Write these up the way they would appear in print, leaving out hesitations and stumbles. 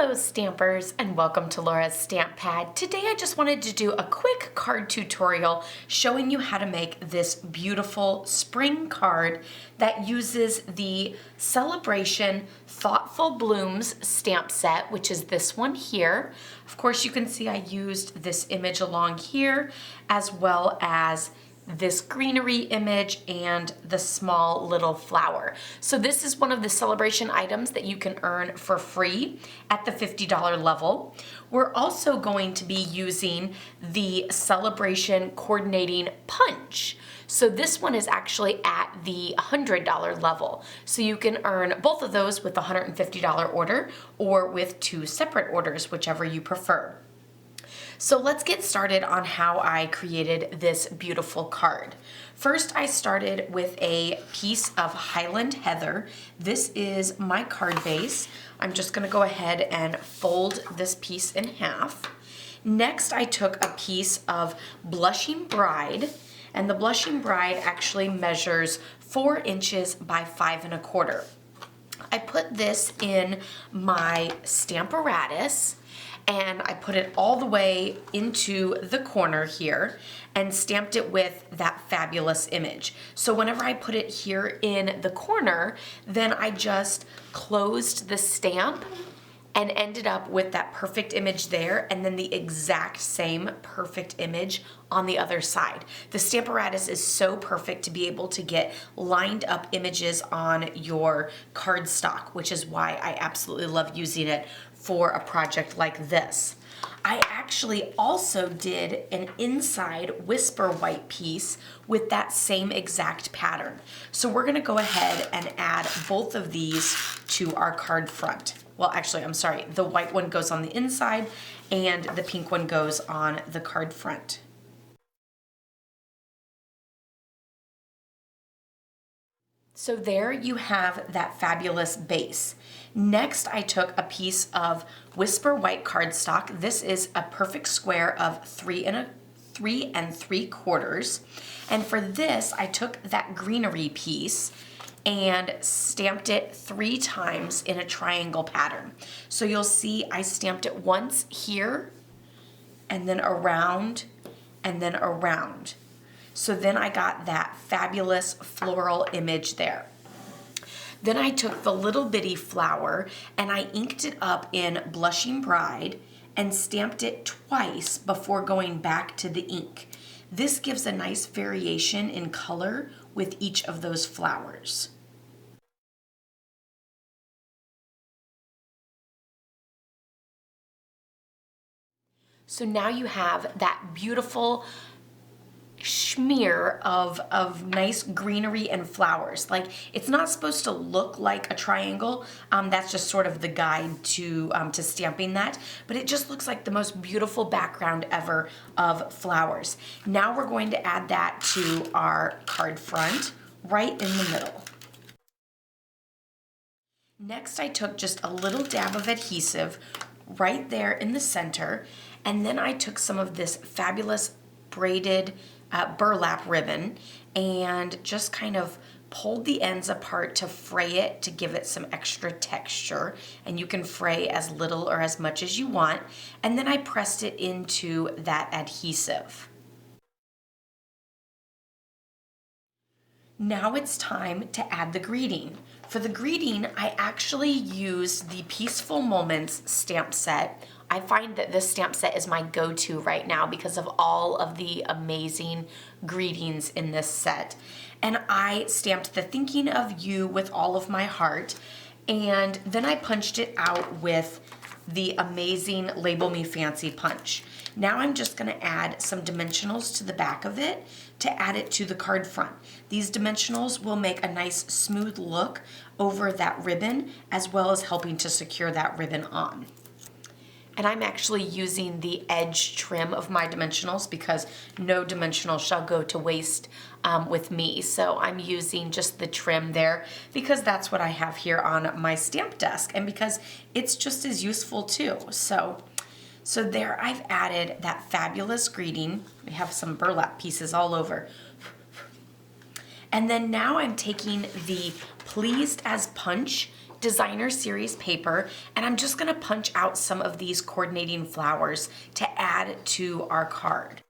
Hello Stampers and welcome to Laura's Stamp Pad. Today I just wanted to do a quick card tutorial showing you how to make this beautiful spring card that uses the Sale-A-Bration Thoughtful Blooms stamp set, which is this one here. Of course you can see I used this image along here as well as this greenery image and the small little flower. So this is one of the Sale-A-Bration items that you can earn for free at the $50 level. We're also going to be using the Sale-A-Bration coordinating punch. So this one is actually at the $100 level. So you can earn both of those with a $150 order or with two separate orders, whichever you prefer. So let's get started on how I created this beautiful card. First, I started with a piece of Highland Heather. This is my card base. I'm just gonna go ahead and fold this piece in half. Next, I took a piece of Blushing Bride, and the Blushing Bride actually measures 4 inches by 5 1/4. I put this in my Stamparatus, and I put it all the way into the corner here and stamped it with that fabulous image. So whenever I put it here in the corner, then I just closed the stamp and ended up with that perfect image there and then the exact same perfect image on the other side. The Stamparatus is so perfect to be able to get lined up images on your cardstock, which is why I absolutely love using it for a project like this. I actually also did an inside Whisper White piece with that same exact pattern. So we're gonna go ahead and add both of these to our card front. Well, actually, I'm sorry, the white one goes on the inside and the pink one goes on the card front. So there you have that fabulous base. Next, I took a piece of Whisper White cardstock. This is a perfect square of 3 3/4. And for this, I took that greenery piece and stamped it 3 times in a triangle pattern. So you'll see I stamped it once here, and then around, and then around. So then I got that fabulous floral image there. Then I took the little bitty flower and I inked it up in Blushing Bride and stamped it twice before going back to the ink. This gives a nice variation in color with each of those flowers. So now you have that beautiful smear of nice greenery and flowers. Like, it's not supposed to look like a triangle. That's just sort of the guide to stamping that, but it just looks like the most beautiful background ever of flowers. Now we're going to add that to our card front right in the middle. Next, I took just a little dab of adhesive right there in the center, and then I took some of this fabulous braided burlap ribbon and just kind of pulled the ends apart to fray it to give it some extra texture, and you can fray as little or as much as you want, and then I pressed it into that adhesive. Now it's time to add the greeting. For the greeting, I actually used the Peaceful Moments stamp set. I find that this stamp set is my go-to right now because of all of the amazing greetings in this set. And I stamped the thinking of you with all of my heart, and then I punched it out with the amazing Label Me Fancy punch. Now I'm just gonna add some dimensionals to the back of it to add it to the card front. These dimensionals will make a nice smooth look over that ribbon, as well as helping to secure that ribbon on. And I'm actually using the edge trim of my dimensionals because no dimensional shall go to waste with me. So I'm using just the trim there because that's what I have here on my stamp desk and because it's just as useful too. So there I've added that fabulous greeting. We have some burlap pieces all over. And then now I'm taking the Pleased as Punch designer series paper, and I'm just gonna punch out some of these coordinating flowers to add to our card.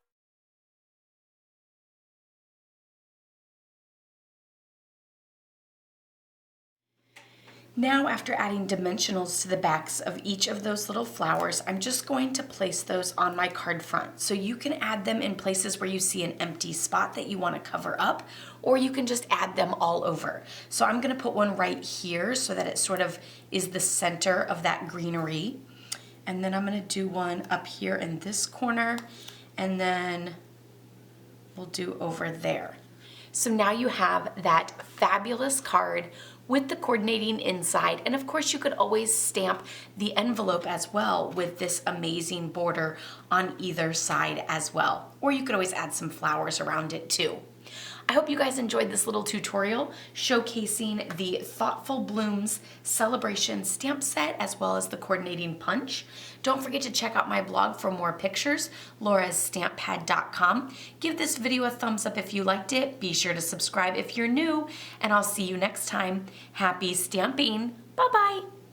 Now, after adding dimensionals to the backs of each of those little flowers, I'm just going to place those on my card front. So you can add them in places where you see an empty spot that you want to cover up, or you can just add them all over. So I'm going to put one right here so that it sort of is the center of that greenery. And then I'm going to do one up here in this corner, and then we'll do over there. So now you have that fabulous card with the coordinating inside, and of course you could always stamp the envelope as well with this amazing border on either side as well. Or you could always add some flowers around it too. I hope you guys enjoyed this little tutorial showcasing the Thoughtful Blooms Sale-A-Bration stamp set as well as the coordinating punch. Don't forget to check out my blog for more pictures, laurastamppad.com. Give this video a thumbs up if you liked it. Be sure to subscribe if you're new, and I'll see you next time. Happy stamping. Bye-bye.